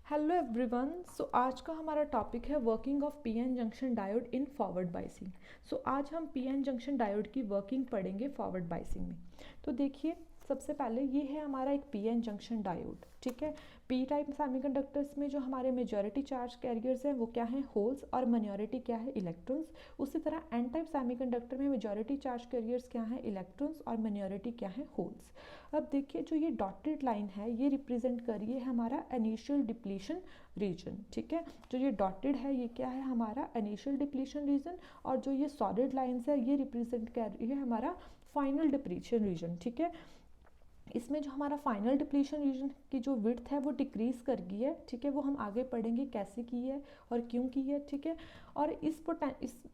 Hello everyone. सो आज का हमारा टॉपिक है working of PN junction diode in forward biasing. So आज हम पीएन जंक्शन डायोड की वर्किंग पढ़ेंगे फॉरवर्ड बायसिंग में। तो देखिए, सबसे पहले ये है हमारा एक पीएन जंक्शन डायोड। ठीक है, पी टाइप सेमीकंडक्टर्स में जो हमारे मेजॉरिटी चार्ज कैरियर्स हैं वो क्या है, होल्स, और माइनॉरिटी क्या है, इलेक्ट्रॉन्स। उसी तरह एन टाइप सेमीकंडक्टर में मेजॉरिटी चार्ज कैरियर्स क्या है, इलेक्ट्रॉन्स, और माइनॉरिटी क्या है, होल्स। अब देखिए, जो ये डॉटेड लाइन है ये रिप्रेजेंट कर रही है हमारा इनिशियल डिप्लीशन रीजन। ठीक है, जो ये डॉटेड है ये क्या है, हमारा इनिशियल डिप्लीशन रीजन, और जो ये सॉलिड लाइंस है ये रिप्रेजेंट कर रही है हमारा फाइनल डिप्लीशन रीजन। ठीक है, इसमें जो हमारा फाइनल डिप्लीशन रीजन की जो विड्थ है वो डिक्रीज कर गई है। ठीक है, वो हम आगे पढ़ेंगे कैसे की है और क्यों की है। ठीक है, और इस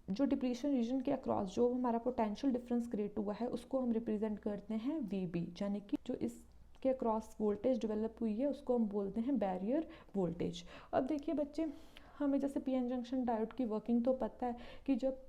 जो डिप्लीशन रीजन के अक्रॉस जो हमारा पोटेंशियल डिफरेंस क्रिएट हुआ है उसको हम रिप्रेजेंट करते हैं वी, यानी कि जो इस के अक्रॉस वोल्टेज डेवलप हुई है उसको हम बोलते हैं बैरियर वोल्टेज। अब देखिए बच्चे, हमें जैसे पीएन जंक्शन डायोड की वर्किंग तो पता है कि जब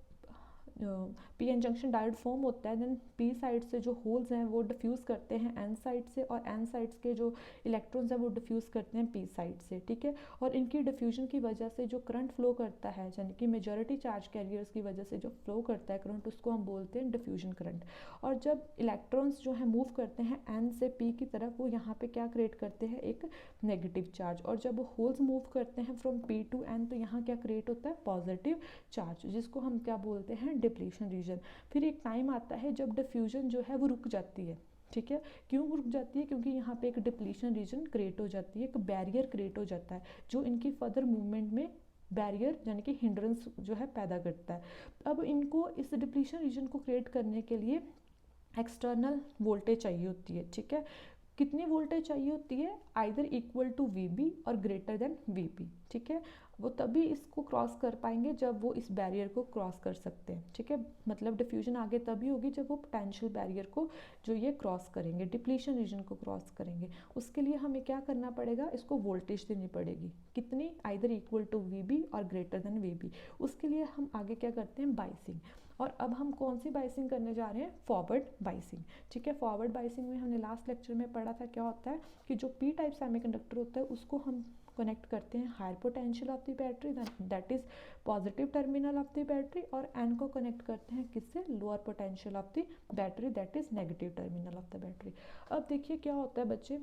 पीएन जंक्शन डायोड फॉर्म होता है देन पी साइड से जो होल्स हैं वो डिफ्यूज़ करते हैं एन साइड से, और एन साइड्स के जो इलेक्ट्रॉन्स हैं वो डिफ्यूज़ करते हैं पी साइड से। ठीक है, और इनकी डिफ्यूजन की वजह से जो करंट फ्लो करता है, यानी कि मेजॉरिटी चार्ज कैरियर्स की वजह से जो फ्लो करता है करंट, उसको हम बोलते हैं डिफ्यूजन करंट। और जब इलेक्ट्रॉन्स जो है मूव करते हैं एन से पी की तरफ, वो यहाँ पे क्या क्रिएट करते हैं, एक नेगेटिव चार्ज। और जब होल्स मूव करते हैं फ्रॉम पी टू एन, तो यहाँ क्या क्रिएट होता है, पॉजिटिव चार्ज, जिसको हम क्या बोलते हैं, डिप्लीशन रीजन। फिर एक टाइम आता है जब डिफ्यूजन जो है वो रुक जाती है। ठीक है, क्यों रुक जाती है, क्योंकि यहाँ पे एक डिप्लीशन रीजन क्रिएट हो जाती है, एक बैरियर क्रिएट हो जाता है जो इनकी फर्दर मूवमेंट में बैरियर यानी कि हिंड्रेंस जो है पैदा करता है। अब इनको इस डिप्लीशन रीजन को क्रिएट करने के लिए एक्सटर्नल वोल्टेज चाहिए होती है। ठीक है, कितनी वोल्टेज चाहिए होती है, either equal to V B और ग्रेटर देन वी पी। ठीक है, वो तभी इसको क्रॉस कर पाएंगे जब वो इस बैरियर को क्रॉस कर सकते हैं। ठीक है, मतलब डिफ्यूजन आगे तभी होगी जब वो पोटेंशियल बैरियर को जो ये क्रॉस करेंगे, डिप्लीशन रीजन को क्रॉस करेंगे। उसके लिए हमें क्या करना पड़ेगा, इसको वोल्टेज देनी पड़ेगी। कितनी, either equal to V B और ग्रेटर देन वी बी। उसके लिए हम आगे क्या करते हैं, बाइसिंग। और अब हम कौन सी बाइसिंग करने जा रहे हैं, फॉरवर्ड बाइसिंग। ठीक है, फॉरवर्ड बाइसिंग में हमने लास्ट लेक्चर में पढ़ा था क्या होता है कि जो पी टाइप सेमीकंडक्टर होता है उसको हम कनेक्ट करते हैं higher potential of the battery, that is positive terminal of the battery, और एन को कनेक्ट करते हैं किससे, lower potential of the battery, that is negative terminal of the battery. अब देखिए क्या होता है बच्चे,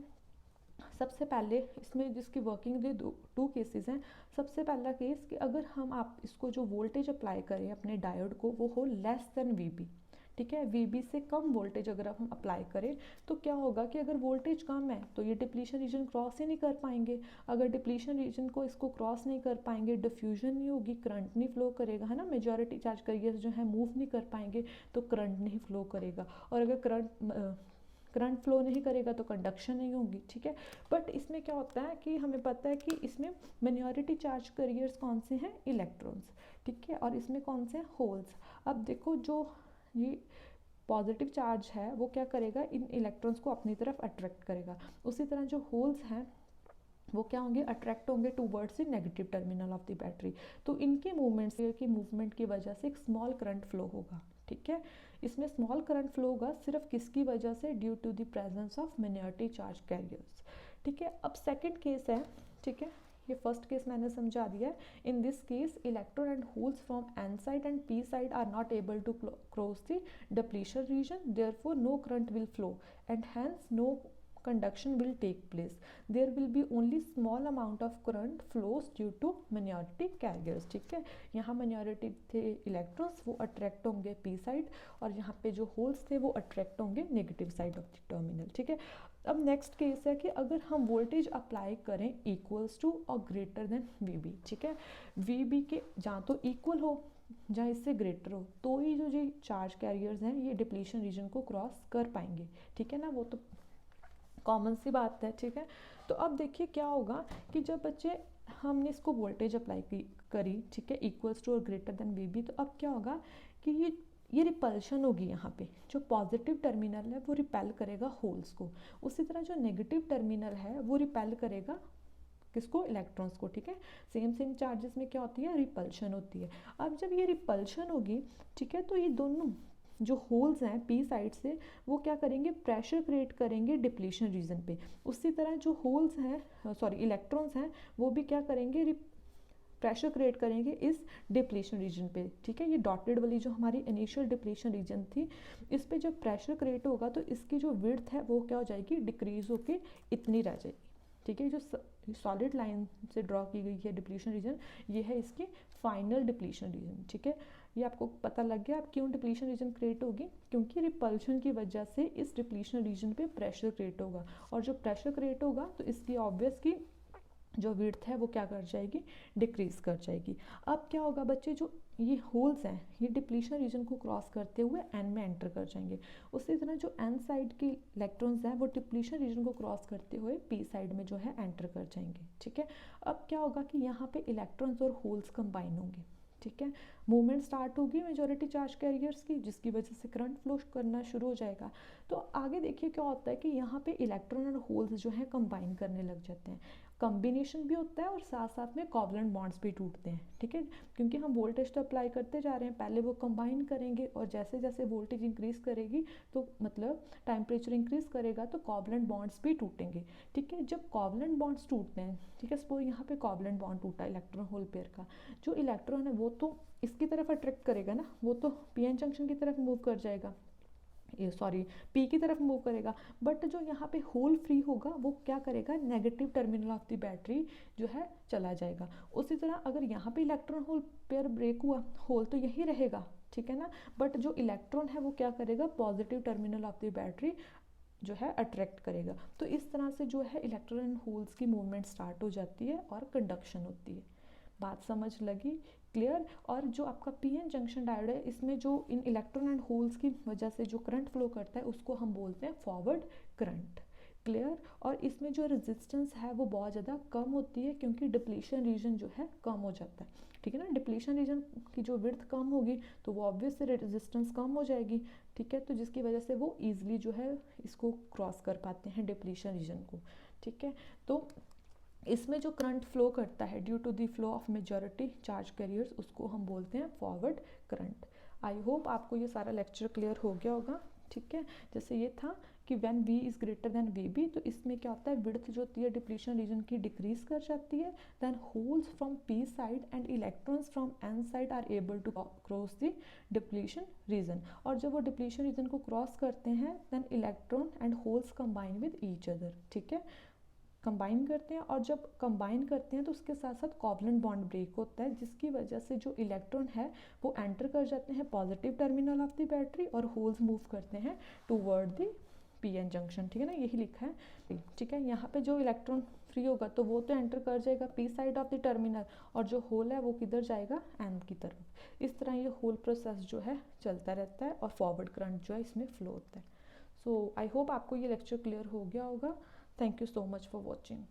सबसे पहले इसमें जिसकी वर्किंग के टू केसेस हैं। सबसे पहला केस कि अगर हम आप इसको जो वोल्टेज अप्लाई करें अपने डायोड को वो हो लेस देन वी बी। ठीक है, वी बी से कम वोल्टेज अगर हम अप्लाई करें तो क्या होगा कि अगर वोल्टेज कम है तो ये डिप्लीशन रीजन क्रॉस ही नहीं कर पाएंगे। अगर डिप्लीशन रीजन को इसको क्रॉस नहीं कर पाएंगे, डिफ्यूजन नहीं होगी, करंट नहीं फ्लो करेगा, है ना, मेजॉरिटी चार्ज कैरियर्स जो है मूव नहीं कर पाएंगे तो करंट नहीं फ्लो करेगा। और अगर करंट फ्लो नहीं करेगा तो कंडक्शन नहीं होगी। ठीक है, बट इसमें क्या होता है कि हमें पता है कि इसमें माइनॉरिटी चार्ज कैरियर्स कौन से हैं, इलेक्ट्रॉन्स। ठीक है, और इसमें कौन से हैं, होल्स। अब देखो, जो ये पॉजिटिव चार्ज है वो क्या करेगा, इन इलेक्ट्रॉन्स को अपनी तरफ अट्रैक्ट करेगा। उसी तरह जो होल्स हैं वो क्या होंगे, अट्रैक्ट होंगे towards the negative terminal of the battery. तो इनके मूवमेंट की वजह से एक स्मॉल करंट फ्लो होगा। ठीक है, इसमें स्मॉल करंट फ्लो होगा सिर्फ किसकी वजह से, due to the presence of minority charge carriers. ठीक है, अब सेकंड केस है। ठीक है, ये फर्स्ट केस मैंने समझा दिया है। In this case electron and holes from N side and P side are not able to cross the depletion region, therefore no current will flow and hence no conduction will take place. There will be only small amount of current flows due to minority carriers. ठीक है, यहाँ minority थे electrons, वो attract होंगे P side, और यहाँ पे जो होल्स थे वो अट्रैक्ट होंगे negative side of the terminal. ठीक है, अब नेक्स्ट केस है कि अगर हम वोल्टेज अप्लाई करें इक्वल्स टू और ग्रेटर देन वी बी। ठीक है, वी बी के जहाँ तो इक्वल हो जहाँ इससे ग्रेटर हो तो ही जो ये चार्ज कैरियर्स हैं ये डिप्लीशन रीजन को क्रॉस कर पाएंगे। ठीक है ना, वो तो कॉमन सी बात है। ठीक है, तो अब देखिए क्या होगा कि जब बच्चे हमने इसको वोल्टेज अप्लाई करी, ठीक है, इक्वल्स टू और ग्रेटर देन वी बी, तो अब क्या होगा कि ये रिपल्शन होगी। यहाँ पे जो पॉजिटिव टर्मिनल है वो रिपेल करेगा होल्स को, उसी तरह जो नेगेटिव टर्मिनल है वो रिपेल करेगा किसको, इलेक्ट्रॉन्स को। ठीक है, सेम चार्जेस में क्या होती है, रिपल्शन होती है। अब जब ये रिपल्शन होगी, ठीक है, तो ये दोनों जो होल्स हैं पी साइड से वो क्या करेंगे, प्रेशर क्रिएट करेंगे डिप्लीशन रीजन पे। उसी तरह जो होल्स हैं इलेक्ट्रॉन्स हैं वो भी क्या करेंगे, प्रेशर क्रिएट करेंगे इस डिप्लीशन रीजन पे। ठीक है, ये डॉटेड वाली जो हमारी इनिशियल डिप्लीशन रीजन थी, इस पे जब प्रेशर क्रिएट होगा तो इसकी जो विड्थ है वो क्या हो जाएगी, डिक्रीज होके इतनी रह जाएगी। ठीक है, जो सॉलिड लाइन से ड्रॉ की गई है डिप्लीशन रीजन, ये है इसकी फाइनल डिप्लीशन रीजन। ठीक है, ये आपको पता लग गया अब क्यों डिप्लीशन रीजन क्रिएट होगी, क्योंकि रिपल्शन की वजह से इस डिप्लीशन रीजन पे प्रेशर क्रिएट होगा, और जो प्रेशर क्रिएट होगा तो इसकी ऑब्वियस की जो विड्थ है वो क्या कर जाएगी, डिक्रीज कर जाएगी। अब क्या होगा बच्चे, जो ये होल्स हैं ये डिप्लीशन रीजन को क्रॉस करते हुए एन में एंटर कर जाएंगे। उसी तरह जो एन साइड के इलेक्ट्रॉन्स हैं वो डिप्लीशन रीजन को क्रॉस करते हुए पी साइड में जो है एंटर कर जाएंगे। ठीक है, अब क्या होगा कि यहाँ पे इलेक्ट्रॉन्स और होल्स कंबाइन होंगे। ठीक है, मूवमेंट स्टार्ट होगी मेजॉरिटी चार्ज कैरियर्स की, जिसकी वजह से करंट फ्लो करना शुरू हो जाएगा। तो आगे देखिए क्या होता है कि यहाँ पे इलेक्ट्रॉन और होल्स जो है कंबाइन करने लग जाते हैं। कॉम्बिनेशन भी होता है और साथ साथ में कोवलेंट बॉन्ड्स भी टूटते हैं। ठीक है, क्योंकि हम वोल्टेज तो अप्लाई करते जा रहे हैं, पहले वो कंबाइन करेंगे और जैसे जैसे वोल्टेज इंक्रीज करेगी तो मतलब टेम्परेचर इंक्रीज करेगा तो कोवलेंट बॉन्ड्स भी टूटेंगे। ठीक है, जब कोवलेंट बॉन्ड्स टूटते हैं, ठीक है, सपोज यहाँ पे कोवलेंट बॉन्ड टूटा इलेक्ट्रॉन होल पेयर का, जो इलेक्ट्रॉन है वो तो इसकी तरफ अट्रैक्ट करेगा ना, वो तो पीएन जंक्शन की तरफ मूव कर जाएगा, पी की तरफ मूव करेगा। बट जो यहाँ पे होल फ्री होगा वो क्या करेगा, negative terminal of the battery जो है चला जाएगा। उसी तरह अगर यहाँ पे इलेक्ट्रॉन होल पेयर ब्रेक हुआ, होल तो यही रहेगा, ठीक है ना, बट जो इलेक्ट्रॉन है वो क्या करेगा, positive terminal of the battery जो है अट्रैक्ट करेगा। तो इस तरह से जो है इलेक्ट्रॉन एंड होल्स की मूवमेंट स्टार्ट हो जाती है और कंडक्शन होती है। बात समझ लगी, क्लियर। और जो आपका पीएन जंक्शन डायोड है, इसमें जो इन इलेक्ट्रॉन एंड होल्स की वजह से जो करंट फ्लो करता है उसको हम बोलते हैं फॉरवर्ड करंट, क्लियर। और इसमें जो रेजिस्टेंस है वो बहुत ज़्यादा कम होती है क्योंकि डिप्लीशन रीजन जो है कम हो जाता है। ठीक है ना, डिप्लीशन रीजन की जो विड्थ कम होगी तो वो ऑब्वियस से रेजिस्टेंस कम हो जाएगी। ठीक है, तो जिसकी वजह से वो ईजिली जो है इसको क्रॉस कर पाते हैं डिप्लीशन रीजन को। ठीक है, तो इसमें जो करंट फ्लो करता है due to the flow of majority charge carriers उसको हम बोलते हैं फॉरवर्ड करंट। आई होप आपको ये सारा लेक्चर क्लियर हो गया होगा। ठीक है, जैसे ये था कि when V is greater than VB, तो इसमें क्या होता है, विड्थ जो होती है डिप्लीशन रीजन की डिक्रीज कर जाती है। Then holes from P side and electrons from N side are able to cross the depletion region, और जब वो डिप्लीशन रीजन को क्रॉस करते हैं then electron and holes combine with each other. ठीक है, कंबाइन करते हैं, और जब कंबाइन करते हैं तो उसके साथ साथ कोवलेंट बॉन्ड ब्रेक होता है, जिसकी वजह से जो इलेक्ट्रॉन है वो एंटर कर जाते हैं positive terminal of the battery और होल्स मूव करते हैं टूवर्ड द पीएन जंक्शन। ठीक है ना, यही लिखा है। ठीक है, यहाँ पे जो इलेक्ट्रॉन फ्री होगा तो वो तो एंटर कर जाएगा P side of the terminal, और जो होल है वो किधर जाएगा, एन की तरफ। इस तरह ये होल प्रोसेस जो है चलता रहता है और फॉरवर्ड करंट जो है इसमें फ्लो होता है। सो आई होप आपको ये लेक्चर क्लियर हो गया होगा। Thank you so much for watching.